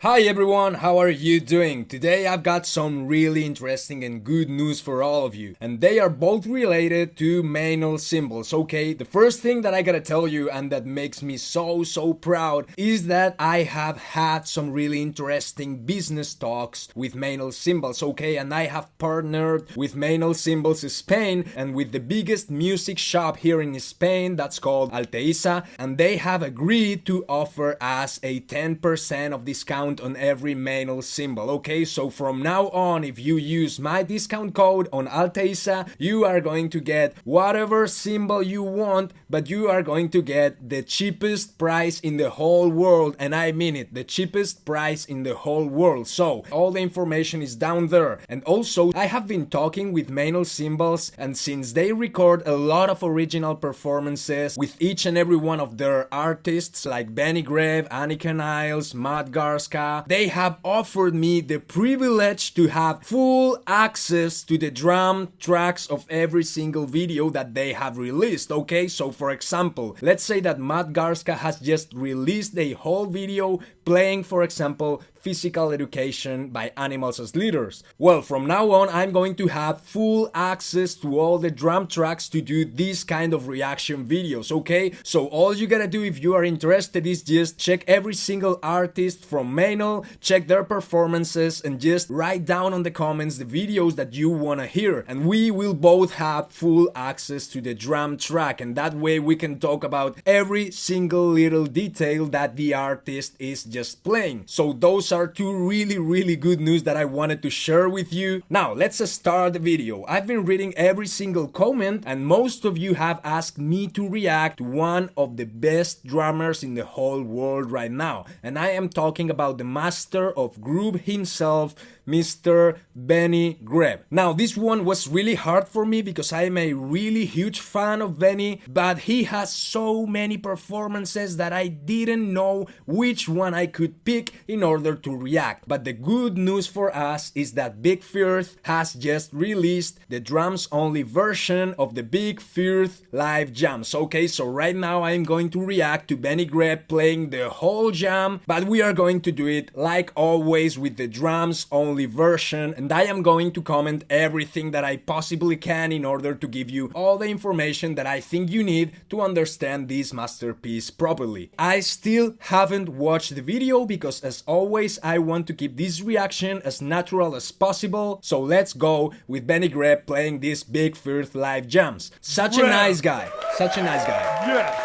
Hi everyone, how are you doing? Today I've got some really interesting and good news for all of you, and they are both related to manual symbols, okay? The first thing that I gotta tell you, and that makes me so proud, is that I have had some really interesting business talks with manual symbols, okay? And I have partnered with Manual Symbols Spain and with the biggest music shop here in Spain, that's called Alteiza, and they have agreed to offer us a 10% of discount on every manual symbol. Okay, so from now on, if you use my discount code on Alteiza, you are going to get whatever symbol you want, but you are going to get the cheapest price in the whole world, and I mean it, the cheapest price in the whole world. So all the information is down there. And also I have been talking with manual symbols, and since they record a lot of original performances with each and every one of their artists like Benny Greb, Annika Niles, Matt Garska, they have offered me the privilege to have full access to the drum tracks of every single video that they have released. Okay, so for example, let's say that Matt Garska has just released a whole video playing, for example, Physical Education by Animals as Leaders. Well, from now on, I'm going to have full access to all the drum tracks to do this kind of reaction videos, okay? So all you gotta do if you are interested is just check every single artist from Manual, check their performances, and just write down on the comments the videos that you wanna hear. And we will both have full access to the drum track, and that way we can talk about every single little detail that the artist is just playing. So those are two really good news that I wanted to share with you. Now let's start the video. I've been reading every single comment, and most of you have asked me to react to one of the best drummers in the whole world right now, and I am talking about the master of groove himself, Mr. Benny Greb. Now this one was really hard for me because I am a really huge fan of Benny, but he has so many performances that I didn't know which one I could pick in order to react. But the good news for us is that Big Firth has just released the drums only version of the Big Firth live jams. Okay, so right now I'm going to react to Benny Greb playing the whole jam, but we are going to do it like always with the drums only version, and I am going to comment everything that I possibly can in order to give you all the information that I think you need to understand this masterpiece properly. I still haven't watched the video because, as always, I want to keep this reaction as natural as possible, so let's go with Benny Greb playing these Big Firth live jams. Such a nice guy, such a nice guy. Yes!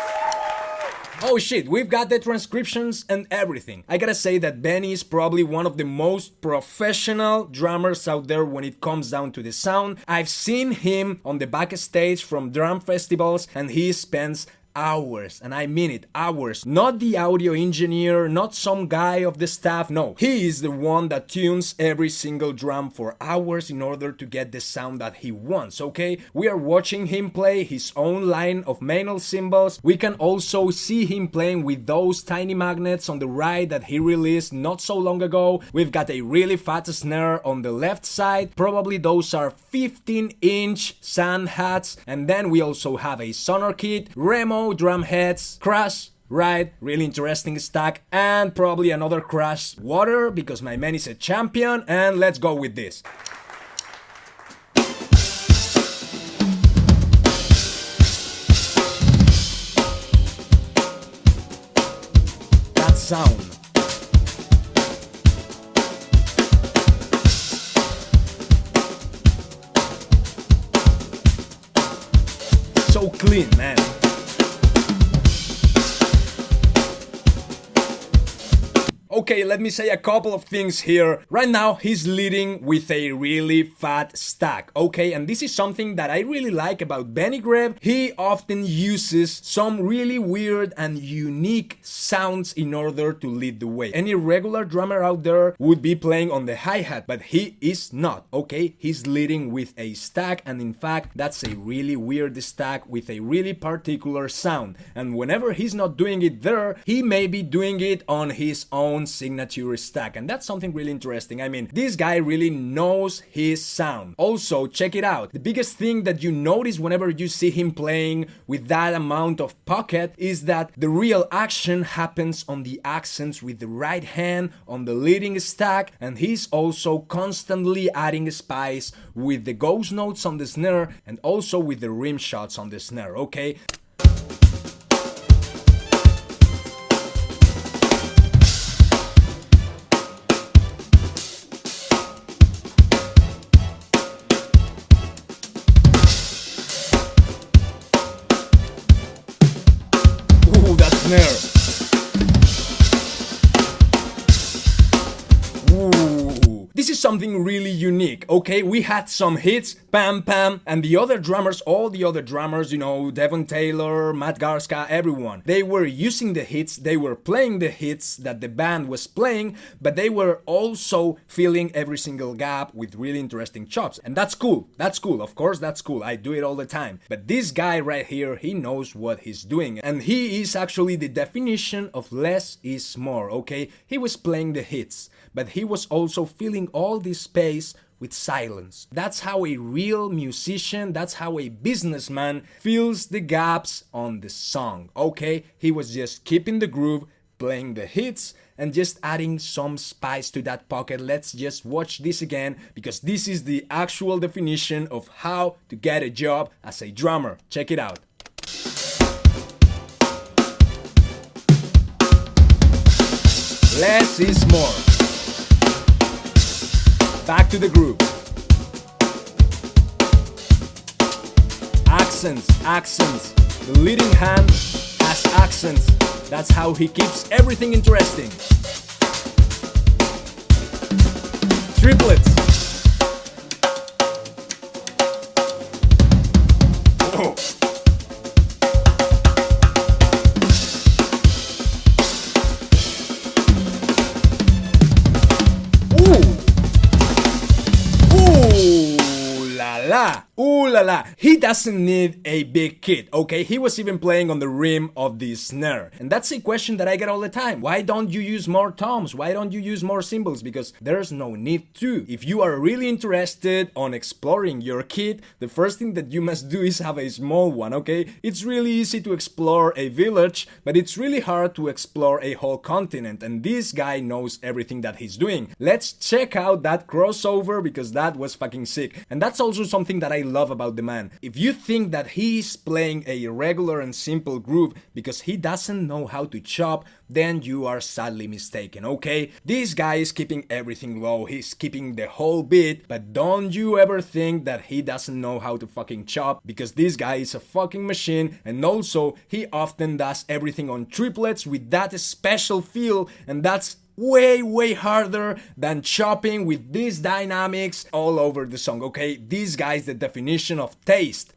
Oh shit, we've got the transcriptions and everything. I gotta say that Benny is probably one of the most professional drummers out there when it comes down to the sound. I've seen him on the backstage from drum festivals, and he spends hours, and I mean it, hours. Not the audio engineer, not some guy of the staff, no. He is the one that tunes every single drum for hours in order to get the sound that he wants, okay? We are watching him play his own line of manual cymbals. We can also see him playing with those tiny magnets on the right that he released not so long ago. We've got a really fat snare on the left side. Probably those are 15-inch sand hats. And then we also have a sonar kit, Remo drum heads, crash, right, really interesting stack, and probably another crash water because my man is a champion, and let's go with this. That sound. So clean, man. Okay, let me say a couple of things here. Right now, he's leading with a really fat stack, okay? And this is something that I really like about Benny Greb. He often uses some really weird and unique sounds in order to lead the way. Any regular drummer out there would be playing on the hi-hat, but he is not, okay? He's leading with a stack, and in fact, that's a really weird stack with a really particular sound. And whenever he's not doing it there, he may be doing it on his own own signature stack, and that's something really interesting. I mean, this guy really knows his sound. Also, check it out. The biggest thing that you notice whenever you see him playing with that amount of pocket is that the real action happens on the accents with the right hand on the leading stack, and he's also constantly adding spice with the ghost notes on the snare and also with the rim shots on the snare, okay? Ooh, that snare. This is something really unique, okay? We had some hits, Pam Pam, and the other drummers, all the other drummers, you know, Devon Taylor, Matt Garska, everyone. They were using the hits, they were playing the hits that the band was playing, but they were also filling every single gap with really interesting chops. And that's cool, of course that's cool, I do it all the time. But this guy right here, he knows what he's doing, and he is actually the definition of less is more, okay? He was playing the hits, but he was also filling all this space with silence. That's how a real musician, that's how a businessman fills the gaps on the song, okay? He was just keeping the groove, playing the hits, and just adding some spice to that pocket. Let's just watch this again, because this is the actual definition of how to get a job as a drummer. Check it out. Less is more. Back to the groove. Accents, accents. The leading hand has accents. That's how he keeps everything interesting. Triplets. Oh. Ooh la la, he doesn't need a big kit, okay? He was even playing on the rim of the snare. And that's a question that I get all the time. Why don't you use more toms? Why don't you use more cymbals? Because there's no need to. If you are really interested on exploring your kit, the first thing that you must do is have a small one, okay? It's really easy to explore a village, but it's really hard to explore a whole continent, and this guy knows everything that he's doing. Let's check out that crossover, because that was fucking sick. And that's also something that I love about the man. If you think that he's playing a regular and simple groove because he doesn't know how to chop, then you are sadly mistaken, okay? This guy is keeping everything low, he's keeping the whole beat, but don't you ever think that he doesn't know how to fucking chop, because this guy is a fucking machine, and also he often does everything on triplets with that special feel, and that's way harder than chopping with these dynamics all over the song, okay? This guy is the definition of taste.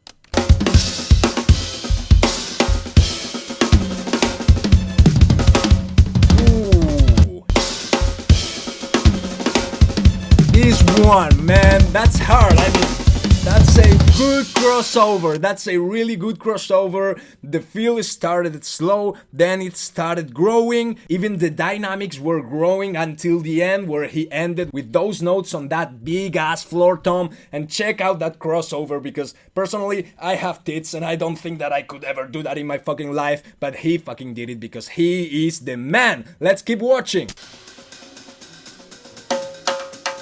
Ooh. This one, man, that's hard. I mean, that's a good crossover. That's a really good crossover. The feel started slow, then it started growing. Even the dynamics were growing until the end, where he ended with those notes on that big ass floor tom. And check out that crossover, because personally I have tits and I don't think that I could ever do that in my fucking life, but he fucking did it because he is the man. Let's keep watching.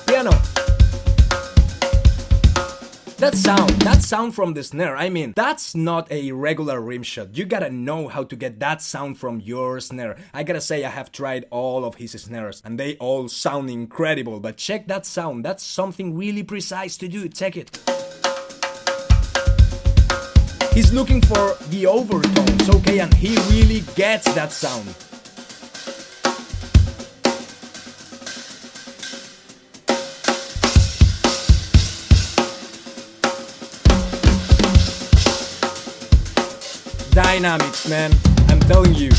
Piano. That sound from the snare, I mean, that's not a regular rim shot. You gotta know how to get that sound from your snare. I gotta say, I have tried all of his snares and they all sound incredible, but check that sound. That's something really precise to do. Check it. He's looking for the overtones, okay, and he really gets that sound. Dynamics, man, I'm telling you.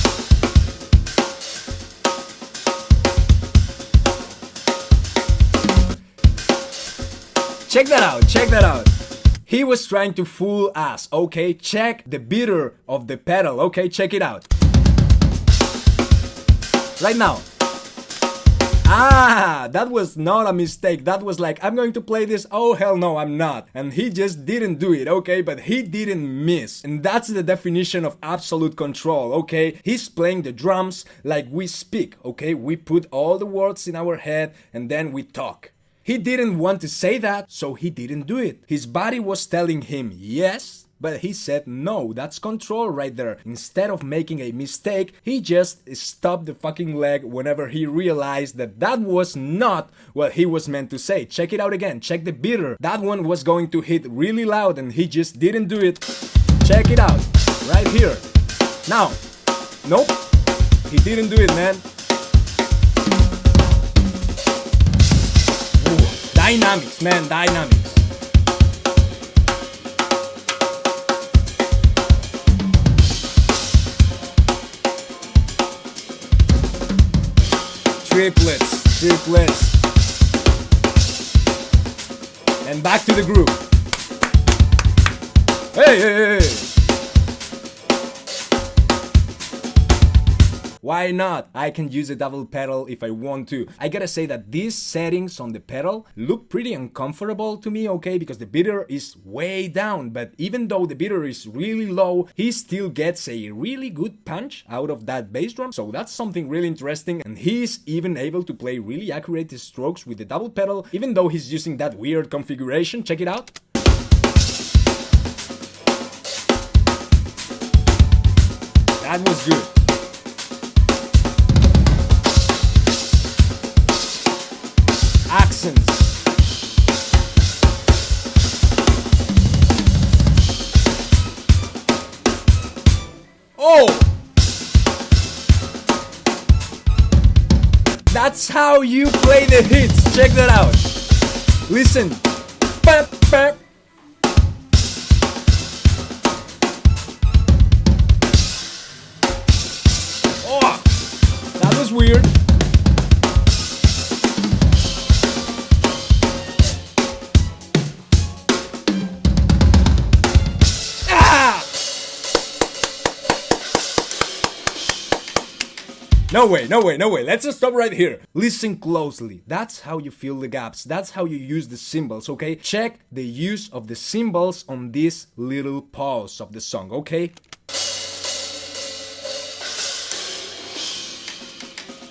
Check that out, check that out. He was trying to fool us, okay? Check the bitter of the pedal, okay? Check it out. Right now. that was not a mistake. That was like, I'm going to play this. Oh, hell no, I'm not. And he just didn't do it, okay? But he didn't miss. And that's the definition of absolute control, okay? He's playing the drums like we speak, okay? We put all the words in our head and then we talk. He didn't want to say that, so he didn't do it. His body was telling him yes, but he said no. That's control right there. Instead of making a mistake, he just stopped the fucking leg whenever he realized that that was not what he was meant to say. Check it out again. Check the beater. That one was going to hit really loud and he just didn't do it. Check it out. Right here. Now. Nope. He didn't do it, man. Dynamics, man, dynamics. Triplets, triplets. And back to the groove. Hey, hey, hey. Why not? I can use a double pedal if I want to. I gotta say that these settings on the pedal look pretty uncomfortable to me, okay? Because the beater is way down, but even though the beater is really low, he still gets a really good punch out of that bass drum. So that's something really interesting, and he's even able to play really accurate strokes with the double pedal, even though he's using that weird configuration. Check it out. That was good. Accents. Oh! That's how you play the hits. Check that out. Listen. Bap, bap. Oh! That was weird. No way, no way, no way. Let's just stop right here. Listen closely. That's how you fill the gaps. That's how you use the cymbals, okay? Check the use of the cymbals on this little pause of the song, okay?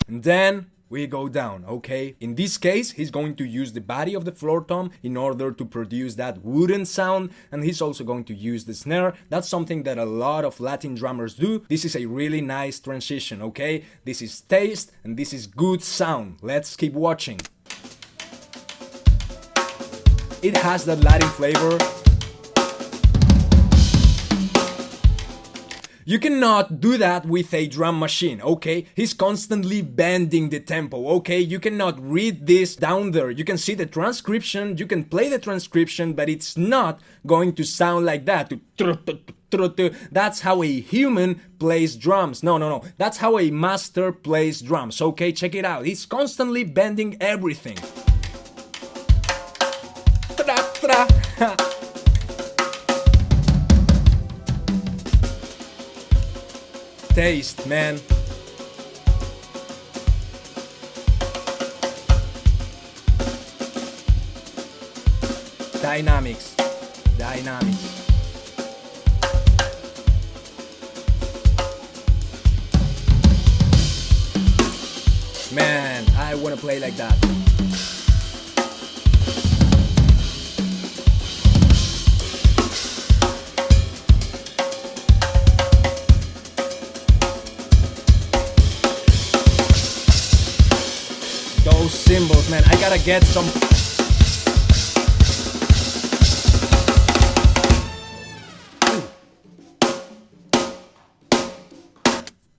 And then we go down, okay? In this case, he's going to use the body of the floor tom in order to produce that wooden sound, and he's also going to use the snare. That's something that a lot of Latin drummers do. This is a really nice transition, okay? This is taste, and this is good sound. Let's keep watching. It has that Latin flavor. You cannot do that with a drum machine, okay? He's constantly bending the tempo, okay? You cannot read this down there. You can see the transcription, you can play the transcription, but it's not going to sound like that. That's how a human plays drums. No. That's how a master plays drums, okay? Check it out. He's constantly bending everything. Taste, man. Dynamics. Man, I wanna play like that. Those cymbals, man, I gotta get some.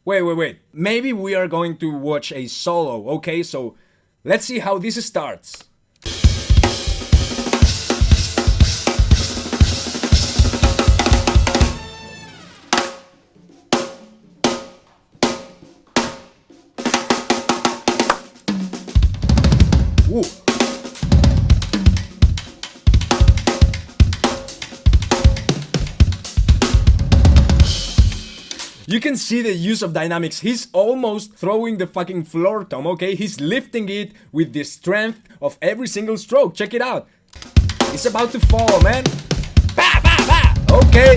Wait. Maybe we are going to watch a solo, okay? So let's see how this starts. Ooh. You can see the use of dynamics. He's almost throwing the fucking floor tom, okay? He's lifting it with the strength of every single stroke. Check it out. It's about to fall, man. Bah, bah, bah. Okay.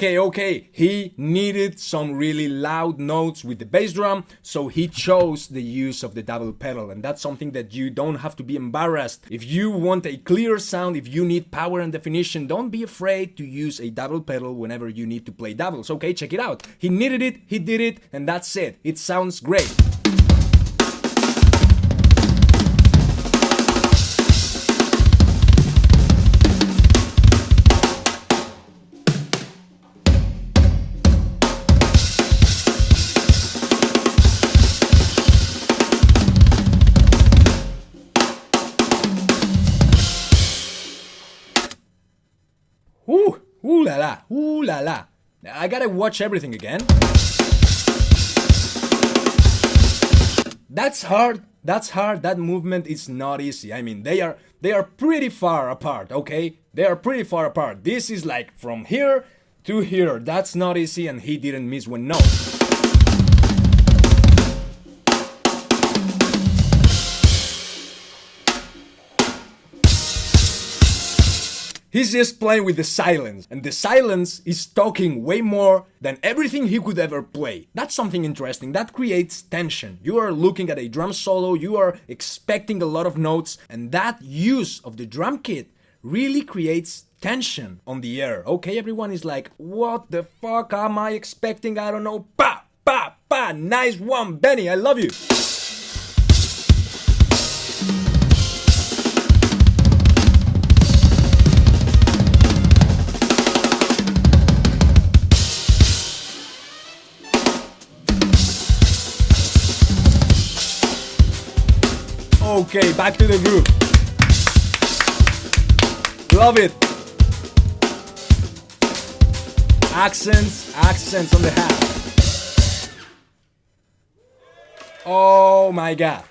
Okay, he needed some really loud notes with the bass drum, so he chose the use of the double pedal, and that's something that you don't have to be embarrassed. If you want a clear sound, if you need power and definition, don't be afraid to use a double pedal whenever you need to play doubles. Okay, check it out. He needed it, he did it, and that's it. It sounds great. Ooh la la. I gotta watch everything again. That's hard. That movement is not easy. I mean, they are pretty far apart, okay? They are pretty far apart. This is like from here to here. That's not easy, and he didn't miss one note. He's just playing with the silence, and the silence is talking way more than everything he could ever play. That's something interesting. That creates tension. You are looking at a drum solo, you are expecting a lot of notes, and that use of the drum kit really creates tension on the air. Okay, everyone is like, what the fuck am I expecting? I don't know. Pa, pa, pa. Nice one, Benny. I love you. Okay, back to the groove. Love it. Accents on the hat. Oh my god.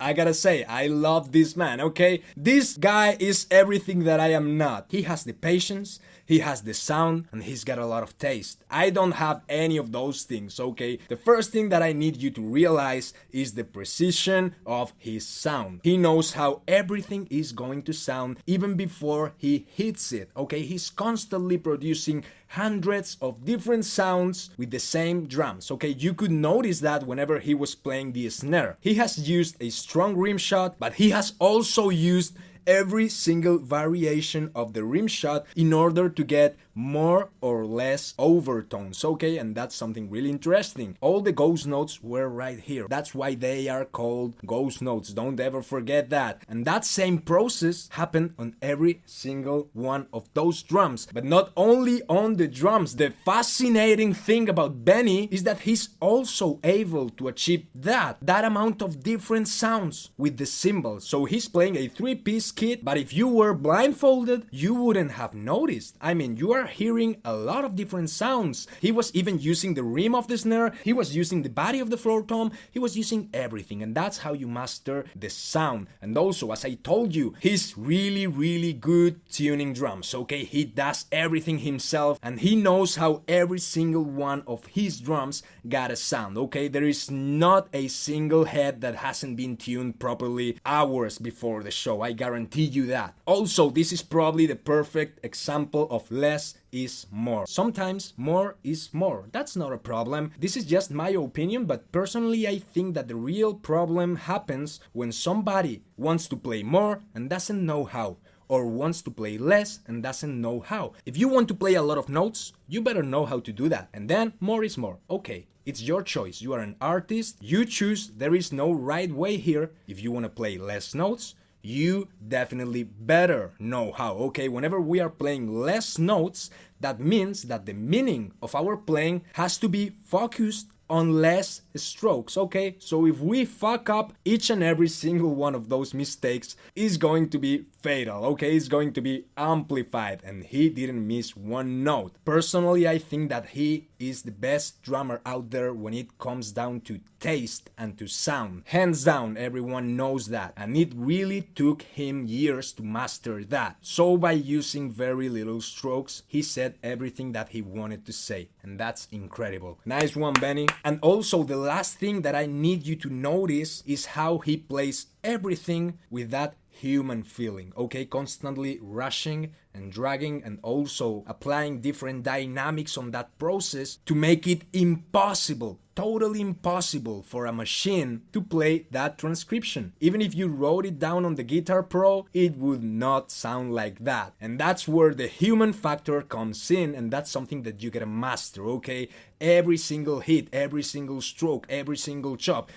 I gotta say, I love this man, okay? This guy is everything that I am not. He has the patience, he has the sound, and he's got a lot of taste. I don't have any of those things, okay? The first thing that I need you to realize is the precision of his sound. He knows how everything is going to sound even before he hits it, okay? He's constantly producing hundreds of different sounds with the same drums, okay? You could notice that whenever he was playing the snare. He has used a strong rim shot, but he has also used every single variation of the rim shot in order to get more or less overtones, okay? And that's something really interesting. All the ghost notes were right here. That's why they are called ghost notes. Don't ever forget that. And that same process happened on every single one of those drums. But not only on the drums. The fascinating thing about Benny is that he's also able to achieve that amount of different sounds with the cymbals. So he's playing a 3-piece kit, but if you were blindfolded, you wouldn't have noticed. I mean, you are hearing a lot of different sounds. He was even using the rim of the snare, he was using the body of the floor tom, he was using everything, and that's how you master the sound. And also, as I told you, he's really good tuning drums, okay? He does everything himself, and he knows how every single one of his drums got a sound, okay? There is not a single head that hasn't been tuned properly hours before the show, I guarantee you that. Also, this is probably the perfect example of less is more. Sometimes more is more. That's not a problem. This is just my opinion, but personally I think that the real problem happens when somebody wants to play more and doesn't know how, or wants to play less and doesn't know how. If you want to play a lot of notes, you better know how to do that, and then more is more. Okay, it's your choice. You are an artist, you choose. There is no right way here. If you want to play less notes, you definitely better know how, okay? Whenever we are playing less notes, that means that the meaning of our playing has to be focused on less strokes, okay? So if we fuck up, each and every single one of those mistakes is going to be fatal, okay? It's going to be amplified, and he didn't miss one note. Personally, I think that he is the best drummer out there when it comes down to taste and to sound. Hands down, everyone knows that, and it really took him years to master that. So by using very little strokes, he said everything that he wanted to say, and that's incredible. Nice one, Benny. And also, the last thing that I need you to notice is how he plays everything with that human feeling, okay? Constantly rushing and dragging, and also applying different dynamics on that process to make it impossible, totally impossible for a machine to play that transcription. Even if you wrote it down on the Guitar Pro, it would not sound like that. And that's where the human factor comes in, and that's something that you gotta master, okay? Every single hit, every single stroke, every single chop.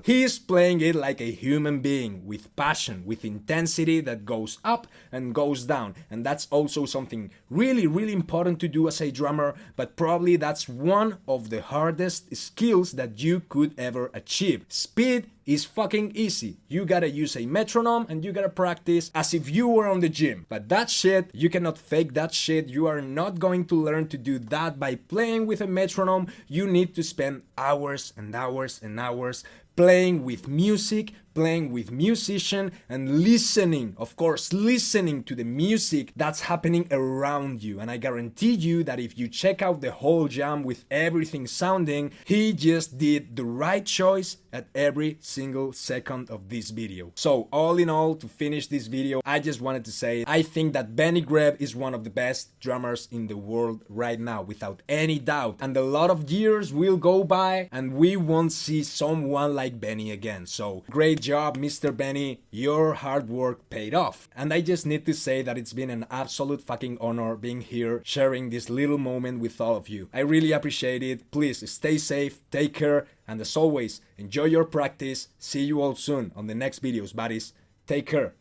He's playing it like a human being, with passion, with intensity that goes up and goes down. And that's also something really, really important to do as a drummer, but probably that's one of the hardest skills that you could ever achieve. Speed is fucking easy. You gotta use a metronome and you gotta practice as if you were on the gym. But that shit, you cannot fake that shit. You are not going to learn to do that by playing with a metronome. You need to spend hours and hours and hours playing with music, playing with musician, and listening, of course, listening to the music that's happening around you. And I guarantee you that if you check out the whole jam with everything sounding, he just did the right choice at every single second of this video. So all in all, to finish this video, I just wanted to say I think that Benny Greb is one of the best drummers in the world right now, without any doubt. And a lot of years will go by and we won't see someone like Benny again. So great job, Mr. Benny. Your hard work paid off. And I just need to say that it's been an absolute fucking honor being here, sharing this little moment with all of you. I really appreciate it. Please stay safe, take care, and as always, enjoy your practice. See you all soon on the next videos, buddies. Take care.